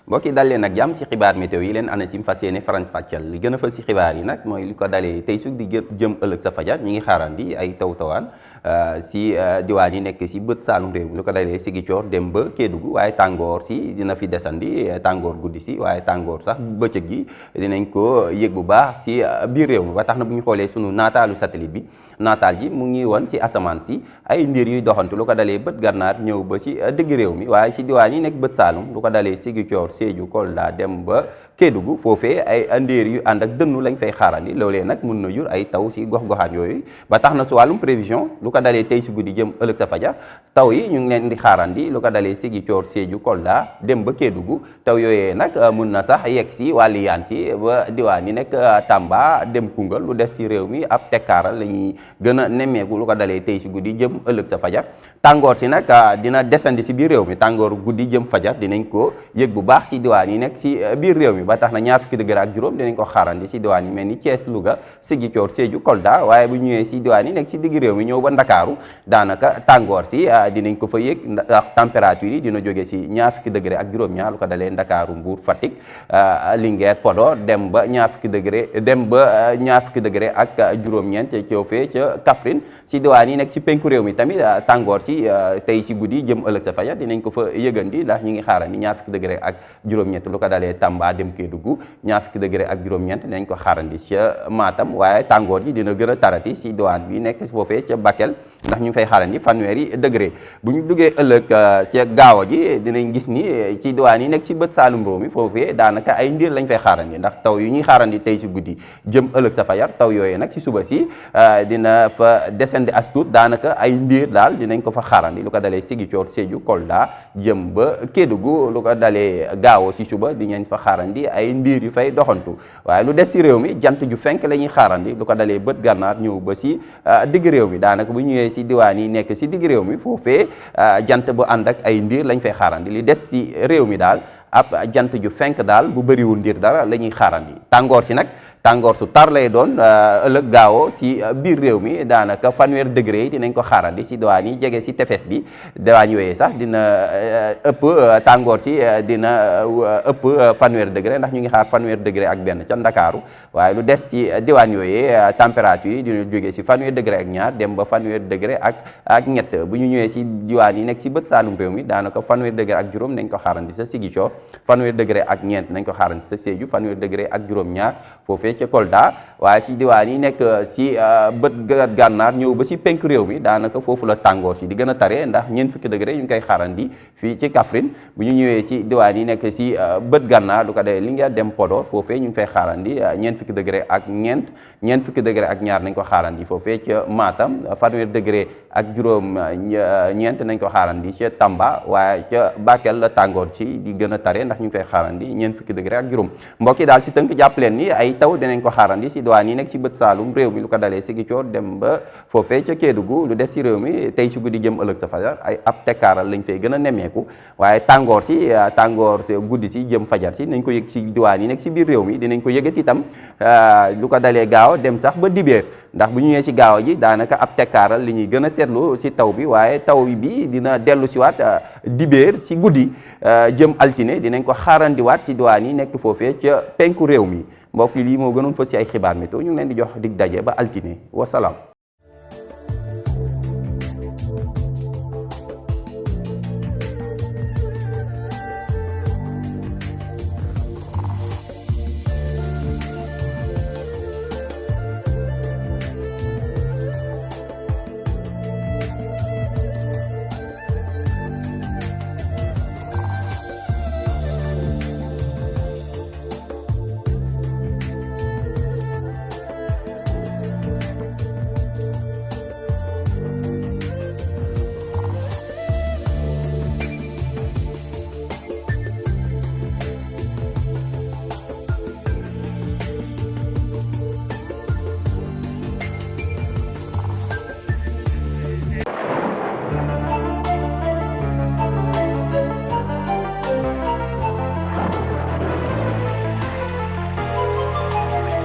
mbokk yi dal leen ak jàmm si xibaar météo yi leen ANACIM fas yéene faram-fàcceel li gën a fës si xibaar yi nag mooy li ko dalee tey su di jëm ëllëg sa fajar ñu ngi xaarandi ay tawaan si diwaan yi nekk si bët saalum réew mi lu ko dalee Ziguinchor dem ba Kédougou waaye tàngoor si dina fi desandi tàngoor guddi si waaye tàngoor sax bëccëg gi dinañ ko yëg bu baax si biir réew mi ba tax na bu ñu xoolee sunu naataalu satellite bi naataal ji mu ngi woon si asamaan si ay ndiir yuy doxantu lu ko dalee bët gànnaar ñëw ba si digg réew mi waaye si diwaan yi nekk bët saalum lu ko dalee Ziguinchor Sédhiou Kolda dem ba Kédougou foofee ay ndiir yu ànd ak dënnu lañ fay xaarandi loolee nag mun na jur ay taw si gox-goxaan yooyu ba tax na su wàllum prévision lu ko dalee tey si guddi jëm ëllëg sa fajar taw yi ñu ngi leen di xaarandi lu ko dalee Ziguinchor Sédhiou Kolda dem ba Kédougou taw yooyee nag mun na sax yegg si wàllu yaan si ba diwaan yi nekk Tamba dem Koungheul lu des si réew mi ab tekkaaral la ñuy gën a nemmeeku lu ko dalee tey si guddi jëm ëllëg sa fajar tàngoor si nag dina desandi si biir réew mi tàngoor guddi jëm fajar dinañ ko yëg bu baax si diwaan yi nekk si biir réew mi ba tax na ñaar fukki degré ak juróom dinañ ko xaarandi si diwaan yi mel ni Thiès Louga Ziguinchor Sédhiou Kolda waaye bu ñëwee si diwaan yi nekk si digg réew mi ñëw ba Ndakaaru daanaka tàngoor si dinañ ko fa yëg ndax température yi dina jóge si ñaar fukki degré ak juróom-ñaar lu ko dalee Ndakaaru Mbour Fatick Linguère Podor dem ba ñaar fukki degré ak juróom-ñeent ca coofee ca Kaffrine si diwaan yi nekk si penku réew mi tamit tàngoor si tey si guddi jëm ëllëg sa fajar dinañ ko fa yëgandi ndax ñu ngi xaarandi ñaar fukki degré ak juróom-ñett lu ko dalee Tamba dem Kédougou ñaar fukki degré ak juróom-ñeent dinañ ko xaarandi ca Matam waaye tàngoor ji dina gën a tarati si diwaan bi nekk foofee ca Bakel ndax ñu ngi fay xaarandi fanweeri degré bu ñu duggee ëllëg ca gaawo ji dinañ gis ni ci diwaan yi nekk ci bët saalum réew mi foofee daanaka ay ndiir lañ fay xaarandi ndax taw yu ñuy xaarandi tey si guddi jëm ëllëg sa fajar taw yooyu nag si suba si dina fa descendi as tuut daanaka ay ndiir daal dinañ ko fa xaarandi lu ko dalee Ziguinchor Sédhiou Kolda jëm ba Kédougou lu ko dalee gaawo si suba dinañ fa xaarandi ay ndiir yu fay doxantu waaye lu des si réew mi jant ju fenk la ñuy xaarandi lu ko dalee bët gànnaar ñëw ba si digg réew mi daanaka bu ñëwee si diwaan yi nekk si digg réew mi foofee jant bu ànd ak ay ndiir lañ fay xaarandi li des si réew mi daal ab jant ju fenk daal bu bëriwul ndiir dara la ñuy xaarandi tàngoor si nag tàngoor su tar lay doon ëllëg gaawo si biir réew mi daanaka fanweer degré yi dinañ ko xaarandi si diwaan yi jege si tefes bi diwaan yooyu sax dina ëpp tàngoor si dina ëpp fanweer degré ndax ñu ngi xaar fanweer degré ak benn ca Ndakaaru waaye lu des si diwaan yooyu température yi dina jógee si fanweer degré ak ñaar dem ba fanweer degré ak ñett bu ñu ñëwee si diwaan yi nekk si bët saalum réew mi daanaka fanweer degré ak juróom nañ ko xaarandi sa Ziguinchor fanweer degré ak ñeent nañ ko xaarandi sa Sédhiou fanweer degré ak juróom-ñaar foofee ca Kolda waaye si diwaan yi nekk si bët gànnaar ñëw ba si penk réew mi daanaka foofu la tàngoor si di gën a tare ndax ñeent fukki degré ñu ngi koy xaarandi fii ci Kaffrine bu ñu ñëwee si diwaan yi nekk si bët gànnaar du ko dee Linguère dem Podor foofee ñu ngi fay xaarandi ñeent fukki degré ak ñeent fukki degré ak ñaar nañ ko xaarandi foofee ca Matam fanweer degré ak juróom ñeent nañ ko xaarandi ca Tamba waaye ca Bakel la tàngoor ci di gën a tare ndax ñu ngi fay xaarandi ñeent fukki degré ak juróom mbokk yi daal si tënk jàpp leen ni ay taw dinañ ko xaarandi si diwaan yi nekk si bët saalum réew mi lu ko dalee Ziguinchor dem ba foofee ca Kédougou lu des si réew mi tey si guddi jëm ëllëg sa fajar ay ab tekkaaral lañ fay gën a nemmeeku waaye tàngoor guddi si jëm fajar si nañ ko yëg si diwaan yi nekk si biir réew mi dinañ ko yëgat itam lu ko dalee gaaw dem sax ba dibéer ndax bu ñu ñëwee si gaaw ji daanaka ab tekkaaral li ñuy gën a seetlu si taw bi waaye taw bi dina dellu si waat dibéer si guddi jëm altine dinañ ko xaarandiwaat si diwaan yi nekk foofee ca penku réew mi mbokk yi lii moo gënoon fa si ay xibaar météo ñu ngi leen di jox dig daje ba altine wasalaam